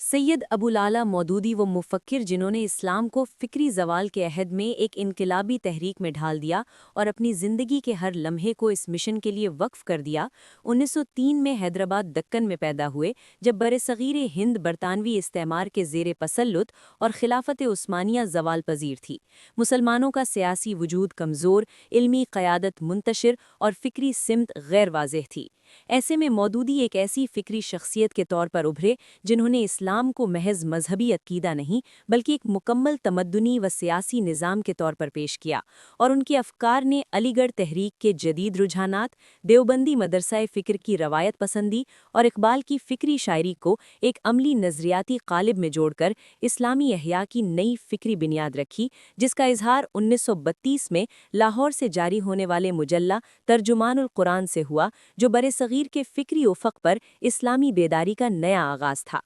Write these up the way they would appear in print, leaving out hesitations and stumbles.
सैयद अबुल आला मौदूदी वो मुफक्किर जिन्होंने इस्लाम को फ़िक्री ज़वाल के अहद में एक इनकलाबी तहरीक में ढाल दिया और अपनी ज़िंदगी के हर लम्हे को इस मिशन के लिए वक्फ कर दिया। 1903 में हैदराबाद दक्कन में पैदा हुए, जब बरसग़ीर हिंद बरतानवी इस्तेमार के ज़ेर तसल्लुत और खिलाफत उस्मानिया ज़वाल पजीर थी। मुसलमानों का सियासी वजूद कमज़ोर, इल्मी क़यादत मुंतशिर और फ़िक्री सिमत गैर वाज़ेह थी। ऐसे में मौदूदी एक ऐसी फ़िक्री शख्सियत के तौर पर उभरे जिन्होंने इस्लाम को महज मजहबी अक़ीदा नहीं बल्कि एक मुकम्मल तमद्दुनी व सियासी निज़ाम के तौर पर पेश किया, और उनके अफ़कार ने अलीगढ़ तहरीक के जदीद रुझानात, देवबंदी मदरसा फ़िक्र की रवायत पसंदी और इकबाल की फ़िक्री शायरी को एक अमली नज़रियाती क़ालिब में जोड़कर इस्लामी अहया की नई फ़िक्री बुनियाद रखी, जिसका इजहार 1932 में लाहौर से जारी होने वाले मुजल्ला तर्जुमानुल कुरान से हुआ, जो बरसग़ीर के फ़िक्री उफ़क़ पर इस्लामी बेदारी का नया आगाज़ था।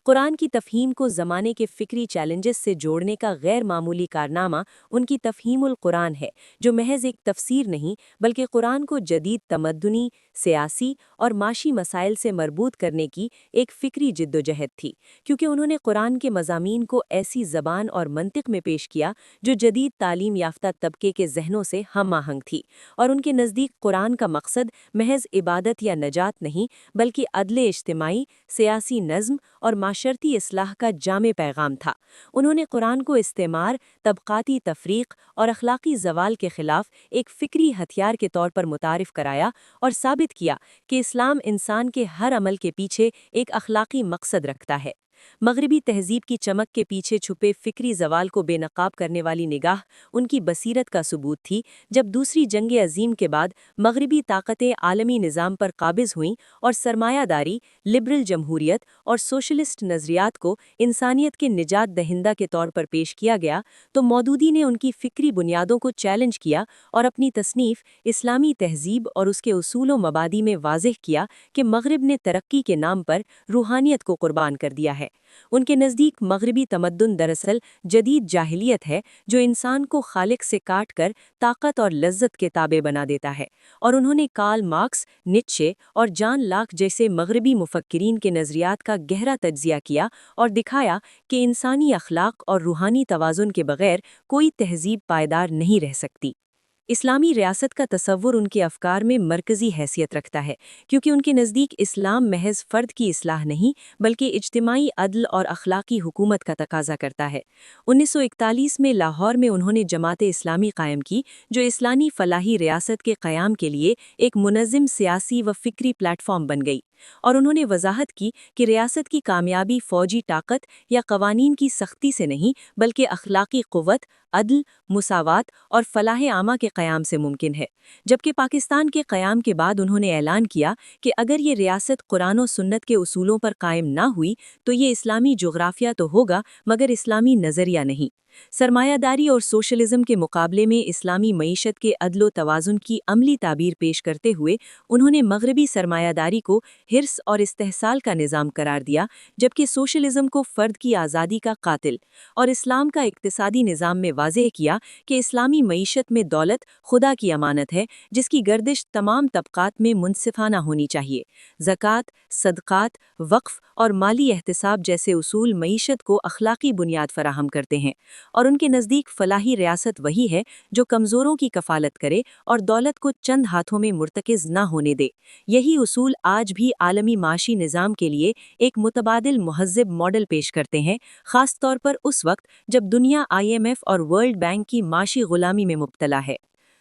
कुरान की तफ़हीम को ज़माने के फ़िक्री चैलेंजेस से जोड़ने का गैर मामूली कारनामा उनकी तफ़हीमुल कुरान है, जो महज एक तफ़सीर नहीं बल्कि कुरान को जदीद तमद्दुनी, सियासी और माशी मसाइल से मरबूत करने की एक फ़िक्री जिद्दोजहद थी, क्योंकि उन्होंने कुरान के मज़ामीन को ऐसी ज़बान और मंतिक़ में पेश किया जो जदीद तालीम याफ्ता तबके के ज़हनों से हम आहंग थी, और उनके नज़दीक कुरान का मकसद महज इबादत या नजात नहीं बल्कि अदले इज्तिमाई, सियासी नज़्म और माशरती इस्लाह का जामे पैगाम था। उन्होंने कुरान को इस्तेमार, तबक़ाती तफ़रीक़ और अखलाक़ी ज़वाल के ख़िलाफ़ एक फ़िक्री हथियार के तौर पर मुतारिफ़ कराया और साबित किया कि इस्लाम इंसान के हर अमल के पीछे एक अखलाक़ी मकसद रखता है। मग़रिबी तहज़ीब की चमक के पीछे छुपे फ़िक्री ज़वाल को बेनकाब करने वाली निगाह उनकी बसीरत का सबूत थी, जब दूसरी जंग अज़ीम के बाद मग़रिबी ताकतें आलमी निज़ाम पर काबिज़ हुईं और सरमायादारी, लिबरल जमहूरियत और सोशलिस्ट नज़रियात को इंसानियत के निजात दहिंदा के तौर पर पेश किया गया, तो मौदूदी ने उनकी फ़िक्री बुनियादों को चैलेंज किया और अपनी तसनीफ़ इस्लामी तहज़ीब और उसके उसूल व मबादी में वाज़ेह किया कि मग़रिब ने तरक्की के नाम पर रूहानियत को कुर्बान कर दिया है। उनके नज़दीक मग़रिबी तमद्दुन दरअसल जदीद जाहिलियत है, जो इंसान को खालिक से काट कर ताकत और लज्जत के ताबे बना देता है, और उन्होंने कार्ल मार्क्स, नीत्शे और जॉन लॉक जैसे मग़रिबी मुफक्किरीन के नज़रियात का गहरा तज्ज़िया किया और दिखाया कि इंसानी अखलाक और रूहानी तवाज़ुन के बग़ैर कोई तहज़ीब पायदार नहीं रह सकती। इस्लामी रियासत का तसव्वुर उनके अफ़कार में मरकज़ी हैसियत रखता है, क्योंकि उनके नज़दीक इस्लाम महज फ़र्द की इस्लाह नहीं बल्कि इज्तिमाई अदल और अखलाकी हुकूमत का तकाज़ा करता है। 1941 में लाहौर में उन्होंने जमात-ए इस्लामी कायम की, जो इस्लामी फ़लाही रियासत के क़याम के लिए एक मुनज़्ज़म सियासी व फ़िक्री प्लेटफ़ॉर्म बन गई, और उन्होंने वज़ाहत की कि रियासत की कामयाबी फ़ौजी ताकत या क़वानीन की सख्ती से नहीं बल्कि अखलाकी क़ुव्वत, अदल, मुसावात और फ़लाह आमा के क़याम से मुमकिन है। जबकि पाकिस्तान के क़याम के बाद उन्होंने ऐलान किया कि अगर ये रियासत कुरान और सुन्नत के उसूलों पर कायम ना हुई तो ये इस्लामी जोग्राफ़िया तो होगा मगर इस्लामी नज़रिया नहीं। सरमायादारी और सोशलिज़म के मुकाबले में इस्लामी मईशत के अदलो तवाज़ुन की अमली ताबीर पेश करते हुए उन्होंने मग़रिबी सरमायादारी को हिर्स और इस्तेहसाल का निज़ाम करार दिया, जबकि सोशलिज़म को फ़र्द की आज़ादी का कातिल, और इस्लाम का इक़्तिसादी निज़ाम में वाज़ेह किया कि इस्लामी मईशत में दौलत खुदा की अमानत है, जिसकी गर्दिश तमाम तबक़ात में मुनसिफ़ाना होनी चाहिए। ज़कात, सदक़ात, वक़्फ़ और माली एहतिसाब जैसे उसूल मईशत को अखलाकी बुनियाद फ़राहम करते हैं, और उनके नज़दीक फ़लाही रियासत वही है जो कमज़ोरों की कफ़ालत करे और दौलत को चंद हाथों में मुर्तकिज़ ना होने दे। यही उसूल आज भी आलमी माशी निज़ाम के लिए एक मुतबादिल मुहज़्ज़ब मॉडल पेश करते हैं, ख़ास तौर पर उस वक्त जब दुनिया IMF और वर्ल्ड बैंक की माशी ग़ुलामी में मुब्तला है।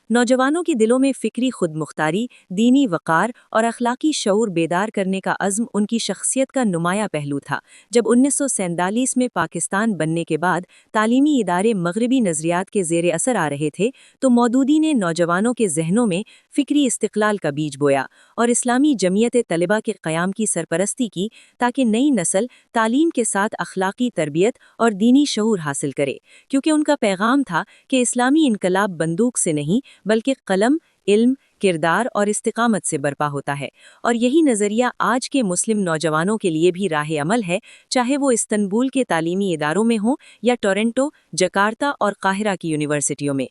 नौजवानों के दिलों में फ़िक्री खुदमुख्तारी, दीनी वक़ार और अखलाकी शऊर बेदार करने का अज़्म उनकी शख्सियत का नुमाया पहलू था। जब 1947 में पाकिस्तान बनने के बाद तालीमी इदारे मग़रिबी नज़रियात के ज़ेर असर आ रहे थे, तो मौदूदी ने नौजवानों के जहनों में फ़िक्री इस्तिक़लाल का बीज बोया और इस्लामी जमीयत तलबा के क़याम की सरपरस्ती की, ताकि नई नस्ल तालीम के साथ अखलाकी तरबियत और दीनी शऊर हासिल करे, क्योंकि उनका पैगाम था कि इस्लामी इनकलाब बंदूक से नहीं बल्कि कलम, इल्म, किरदार और इस्तिकामत से बर्पा होता है। और यही नज़रिया आज के मुस्लिम नौजवानों के लिए भी राह अमल है, चाहे वो इस्तंबुल के तालीमी इदारों में हो या टोरंटो, जकार्ता और काहिरा की यूनिवर्सिटियों में।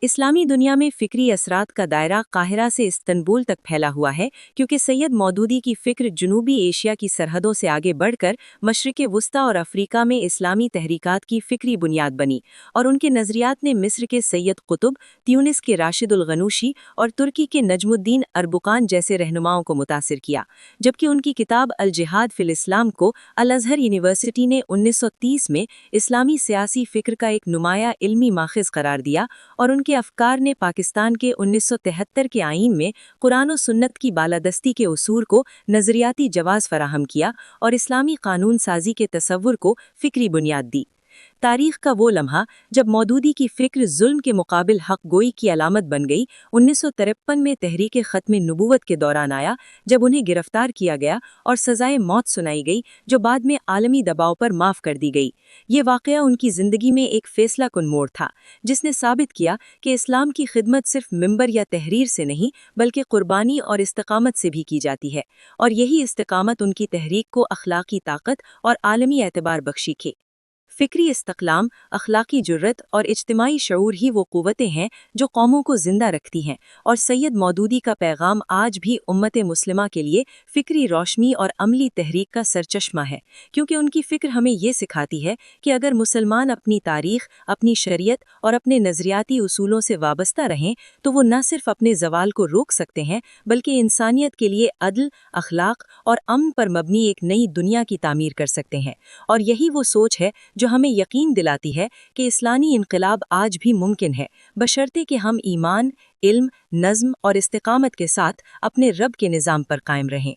اسلامی دنیا میں فکری اثرات کا دائرہ قاہرہ سے استنبول تک پھیلا ہوا ہے، کیونکہ سید مودودی کی فکر جنوبی ایشیا کی سرحدوں سے آگے بڑھ کر مشرق وسطیٰ اور افریقہ میں اسلامی تحریکات کی فکری بنیاد بنی، اور ان کے نظریات نے مصر کے سید قطب، تیونس کے راشد الغنوشی اور ترکی کے نجم الدین اربقان جیسے رہنماؤں کو متاثر کیا، جبکہ ان کی کتاب الجہاد فی الاسلام کو الازہر یونیورسٹی نے 1930 میں اسلامی سیاسی فکر کا ایک نمایاں علمی ماخذ قرار دیا، اور ان کے افکار نے پاکستان کے 1973 کے آئین میں قرآن و سنت کی بالادستی کے اصول کو نظریاتی جواز فراہم کیا اور اسلامی قانون سازی کے تصور کو فکری بنیاد دی۔ تاریخ کا وہ لمحہ جب مودودی کی فکر ظلم کے مقابل حق گوئی کی علامت بن گئی، 1953 میں تحریک ختم نبوت کے دوران آیا، جب انہیں گرفتار کیا گیا اور سزائے موت سنائی گئی، جو بعد میں عالمی دباؤ پر معاف کر دی گئی۔ یہ واقعہ ان کی زندگی میں ایک فیصلہ کن موڑ تھا، جس نے ثابت کیا کہ اسلام کی خدمت صرف منبر یا تحریر سے نہیں، بلکہ قربانی اور استقامت سے بھی کی جاتی ہے، اور یہی استقامت ان کی تحریک کو اخلاقی طاقت اور عالمی اعتبار بخشی تھی۔ فکری استقلام، اخلاقی جرت اور اجتماعی شعور ہی وہ قوتیں ہیں جو قوموں کو زندہ رکھتی ہیں، اور سید مودودی کا پیغام آج بھی امت مسلمہ کے لیے فکری روشنی اور عملی تحریک کا سرچشمہ ہے، کیونکہ ان کی فکر ہمیں یہ سکھاتی ہے کہ اگر مسلمان اپنی تاریخ، اپنی شریعت اور اپنے نظریاتی اصولوں سے وابستہ رہیں تو وہ نہ صرف اپنے زوال کو روک سکتے ہیں، بلکہ انسانیت کے لیے عدل، اخلاق اور امن پر مبنی ایک نئی دنیا کی تعمیر کر سکتے ہیں۔ اور یہی وہ سوچ ہے جو ہمیں یقین دلاتی ہے کہ اسلامی انقلاب آج بھی ممکن ہے، بشرطے کہ ہم ایمان، علم، نظم اور استقامت کے ساتھ اپنے رب کے نظام پر قائم رہیں۔